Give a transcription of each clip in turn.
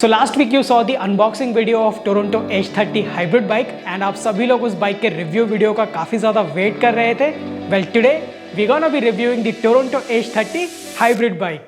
So last week you saw the unboxing video of Toronto H30 hybrid bike and आप सभी लोग उस bike के रिव्यू वीडियो का काफ़ी ज़्यादा वेट कर रहे थे. Well today we're gonna be reviewing the Toronto H30 hybrid bike.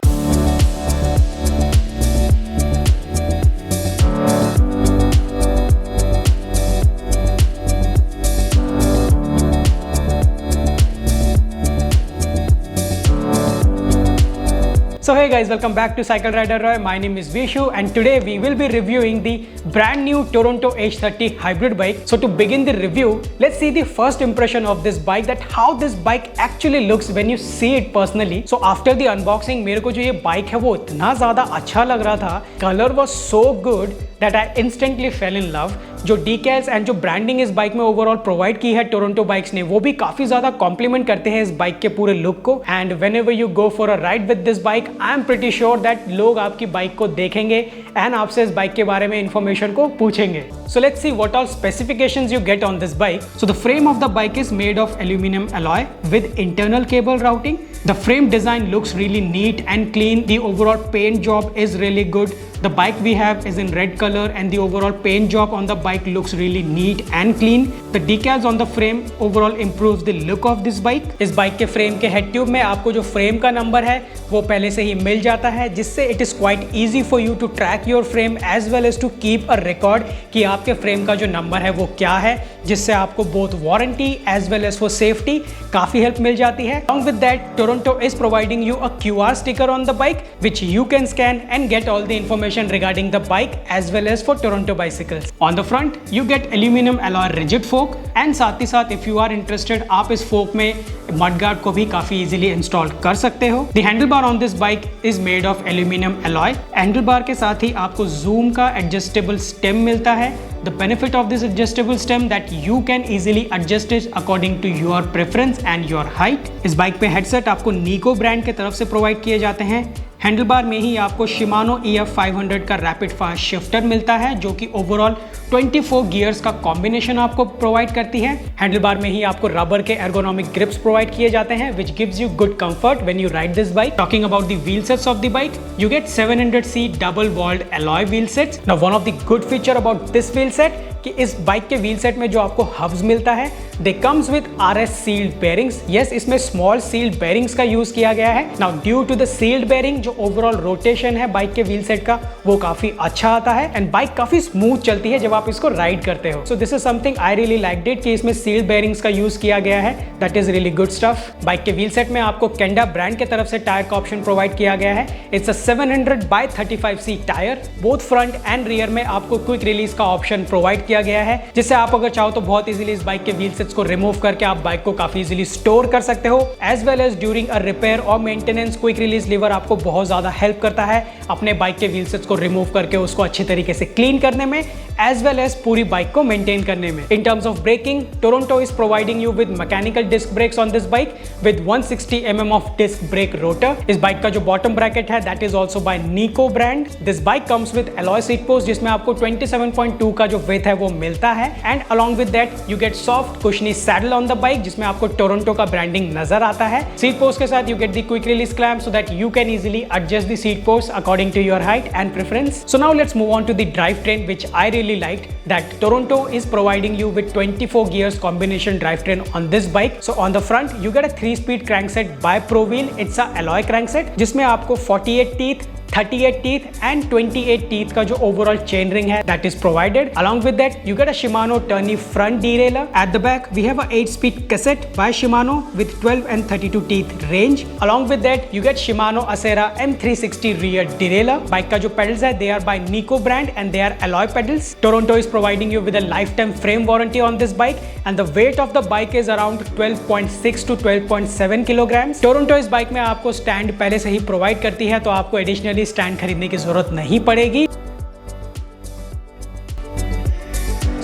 So hey guys, welcome back to Cycle Rider Roy. My name is Vishu and today we will be reviewing the brand new Toronto H30 hybrid bike. So to begin the review, let's see the first impression of this bike, that how this bike actually looks when you see it personally. So after the unboxing, मेरे को जो ये bike है वो इतना ज़्यादा अच्छा लग रहा था. Color was so good that I instantly fell in love. जो decals and जो branding इस बाइक में ओवरऑल प्रोवाइड की है टोरंटो बाइक्स ने, वो भी काफ़ी ज़्यादा कॉम्प्लीमेंट करते हैं इस बाइक के पूरे लुक को. And whenever you go for a ride with this bike, I am pretty sure that लोग आपकी बाइक को देखेंगे एंड आपसे इस बाइक के बारे में इंफॉर्मेशन को पूछेंगे. So let's see what all specifications you get on this bike. So the frame of the bike is made of aluminum alloy with internal cable routing. The frame design looks really neat and clean. The overall paint job is really good. The bike we have is in red color and the overall paint job on the bike looks really neat and clean. The decals on the frame overall improves the look of this bike. इस bike के frame के head tube में आपको जो frame का number है वो पहले से ही मिल जाता है, जिससे it is quite easy for you to track your frame as well as to keep a record कि आपके फ्रेम का जो नंबर है वो क्या है, जिससे आपको both warranty as well as for safety काफ़ी हेल्प मिल जाती है. Along with that, Toronto is providing you a QR sticker on the bike which you can scan and get all the information regarding the bike as well as for Toronto bicycles. On the front, you get aluminum alloy rigid fork and साथ ही साथ if you are interested, आप इस fork में mudguard को भी काफ़ी easily install कर सकते हो. The handlebar on this bike is made of aluminum alloy. Handlebar के साथ ही आपको zoom का adjustable stem मिलता है. The benefit of this adjustable stem that you can easily adjust it according to your preference and your height. इस bike पे headset आपको निको ब्रांड के तरफ से प्रोवाइड किए जाते हैं. हैंडलबार में ही आपको शिमानो EF500 का रैपिड फास्ट शिफ्टर मिलता है, जो कि ओवरऑल 24 गियर्स का कॉम्बिनेशन आपको प्रोवाइड करती है. हैंडलबार में ही आपको रबर के एर्गोनॉमिक ग्रिप्स प्रोवाइड किए जाते हैं which gives you good comfort when you ride this bike. Talking about the wheel sets of the bike, you get 700C double walled alloy wheel sets. Now one of the good feature about this wheel set कि इस bike के wheel set में जो आपको hubs मिलता है, they comes with RS sealed bearings. Yes, इसमें small sealed bearings का यूज किया गया है. Now due to the sealed bearing, जो ओवरऑल रोटेशन है बाइक के व्हील सेट का वो काफी अच्छा आता है एंड बाइक काफी स्मूथ चलती है जब आप इसको राइड करते हो. So this is something I really liked it कि इसमें सील्ड बेयरिंग्स का यूज किया गया है. That is really good stuff. Bike के व्हील सेट में आपको केंडा ब्रांड के तरफ से टायर का ऑप्शन प्रोवाइड किया गया है. It's a 700/35C tyre. Both front end rear में आपको क्विक रिलीज का ऑप्शन प्रोवाइड किया गया है, जिससे आप अगर चाहो तो बहुत इजीली इस बाइक के व्हील सेट्स को रिमूव करके आप बाइक को काफी इजीली स्टोर कर सकते हो. As well as during a repair और मेंटेनेंस, क्विक रिलीज लीवर आपको बहुत ज्यादा हेल्प करता है अपने बाइक के व्हील सेट्स को रिमूव करके उसको अच्छे तरीके से क्लीन करने में एज वेल एज पूरी बाइक को मेंटेन करने में. In terms of braking, Toronto is providing you with mechanical disc brakes on this bike with 160 mm of disc brake rotor. इस बाइक का जो बॉटम ब्रैकेट है that is also by Neco brand. This bike comes with alloy seat post, जिसमें आपको 27.2 का जो width है वो मिलता है. And along with that you get soft cushiony saddle on the bike, जिसमें आपको टोरंटो का ब्रांडिंग नजर आता है. सीट पोस्ट के साथ you get the quick release clamp so that you can easily adjust the seat post according to your height and preference. So now let's move on to the drivetrain, which I really liked, that Toronto is providing you with 24 gears combination drivetrain on this bike. So on the front you get a 3-speed crankset by ProWheel. It's a alloy crankset जिसमें आपको 48 teeth, 38 teeth and 28 teeth का जो overall chain ring है that is provided. Along with that you get a Shimano Tourney front derailleur. At the back we have a 8-speed cassette by Shimano with 12 and 32 teeth range. Along with that you get Shimano Acera M360 rear derailleur. Bike का जो pedals है they are by Nico brand and they are alloy pedals. Toronto is providing you with a lifetime frame warranty on this bike and the weight of the bike is around 12.6 to 12.7 kilograms. Toronto इस bike में आपको stand पहले से ही provide करती है, तो आपको additionally stand खरीदने की जरूरत नहीं पड़ेगी.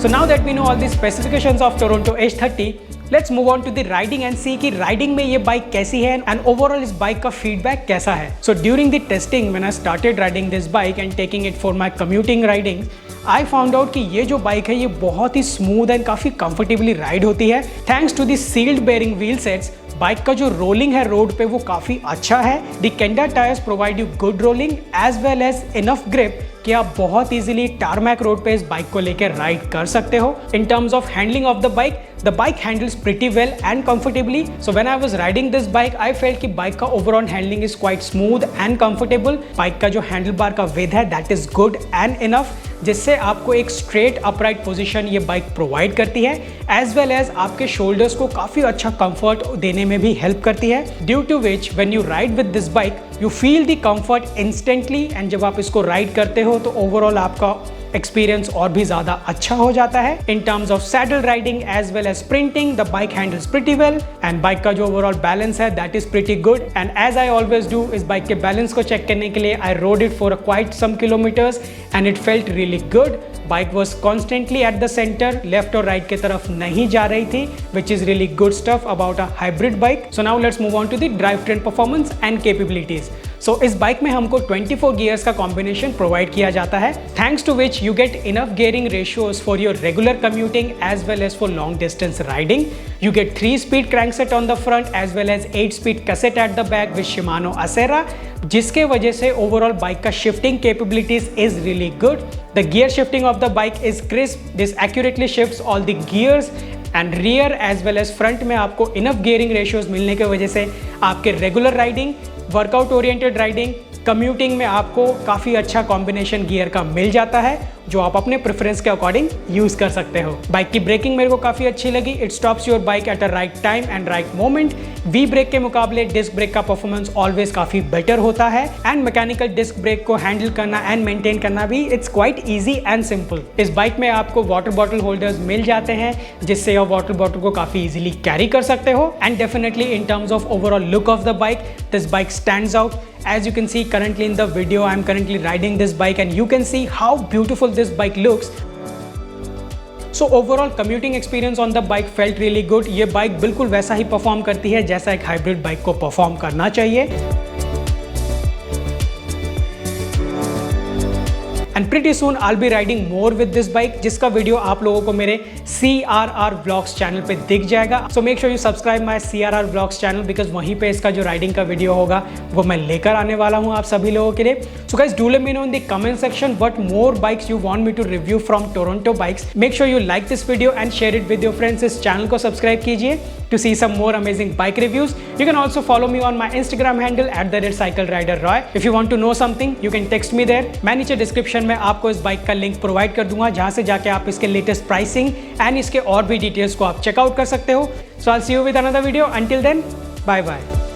So now that we know all the specifications of Toronto H30, let's move on to the riding and see कि राइडिंग में ये बाइक कैसी है and overall इस बाइक का फीडबैक कैसा है. So during the testing when I started riding this bike and taking it for my commuting riding, I found out कि ये जो बाइक है ये बहुत ही स्मूथ एंड काफ़ी कंफर्टेबली राइड होती है. Thanks to the sealed bearing wheel sets, bike का जो रोलिंग है रोड पे वो काफ़ी अच्छा है. The Kenda tyres provide you good rolling as well as enough grip कि आप बहुत इजीली टारमैक रोड पे इस बाइक को लेकर राइड कर सकते हो। इन terms of handling of the bike handles pretty well and comfortably. So when I was riding this bike I felt कि बाइक का overall handling is quite smooth and comfortable. Bike का जो handle bar का width है that is good and enough, जिससे आपको एक straight upright position ये बाइक प्रोवाइड करती है, एज वेल एज आपके शोल्डर्स को काफी अच्छा कंफर्ट देने में भी हेल्प करती है। Due to which when you ride with this bike you feel the comfort instantly, and जब आप इसको राइड करते हो तो ओवरऑल आपका एक्सपीरियंस और भी ज्यादा अच्छा हो जाता है। In terms of saddle riding as well as sprinting the bike handles pretty well, and bike का जो ओवरऑल बैलेंस है that is pretty good. And as I always do, इस बाइक के बैलेंस को चेक करने के लिए I rode it for quite some kilometres and it felt really good. Bike was constantly at the centre, left और right की तरफ नहीं जा रही थी, विच is really good stuff about a hybrid bike. So now let's move on to the drive train performance and capabilities. So इस bike में हमको 24 गियर्स का कॉम्बिनेशन प्रोवाइड किया जाता है, thanks to which you get enough gearing ratios for your regular commuting as well as for long distance riding. You get 3-speed crankset on the front as well as 8-speed cassette at the back with Shimano Acera, जिसके वजह से overall bike का shifting capabilities is really good. The gear shifting of the bike is crisp, this accurately shifts all the gears and rear as well as front में आपको enough gearing ratios मिलने की वजह से आपके regular riding, workout oriented riding, commuting में आपको काफ़ी अच्छा कॉम्बिनेशन गियर का मिल जाता है, जो आप अपने प्रेफरेंस के अकॉर्डिंग यूज कर सकते हो। बाइक की ब्रेकिंग मेरे को काफ़ी अच्छी लगी, it stops your bike at a right time and right moment. V brake के मुकाबले डिस्क ब्रेक का परफॉर्मेंस ऑलवेज काफ़ी बेटर होता है, एंड मैकेनिकल डिस्क ब्रेक को हैंडल करना एंड मेंटेन करना भी it's quite easy and simple. इस बाइक में आपको वाटर बॉटल होल्डर्स मिल जाते हैं, जिससे आप वाटर बॉटल को काफ़ी ईजिली कैरी कर सकते हो। And definitely in terms of overall look of the bike, this bike stands out. As you can see currently in the video, I am currently riding this bike and you can see how beautiful this bike looks. So overall commuting experience on the bike felt really good. ये bike बिल्कुल वैसा ही perform करती है जैसा एक hybrid bike को perform करना चाहिए। And pretty soon I will be riding more with this bike, जिसका वीडियो आप लोगों को मेरे CRR Vlogs चैनल पे दिख जाएगा। So make sure you subscribe my CRR Vlogs channel, because वहीं पे इसका जो राइडिंग का वीडियो होगा वो मैं लेकर आने वाला हूँ आप सभी लोगों के लिए। So guys do let me know in the comment section what more bikes you want me to review from Toronto bikes. Make sure you like this video and share it with your friends. इस channel को subscribe कीजिए to see some more amazing bike reviews. You can also follow me on my Instagram handle @cycleriderroy. If you want to know something, you can text me there. मैं नीचे description में आपको इस bike का link provide कर दूंगा, जहां से जाके आप इसके लेटेस्ट प्राइसिंग एंड इसके और भी डिटेल्स को आप चेकआउट कर सकते हो। So I'll see you with another video. Until then, bye bye.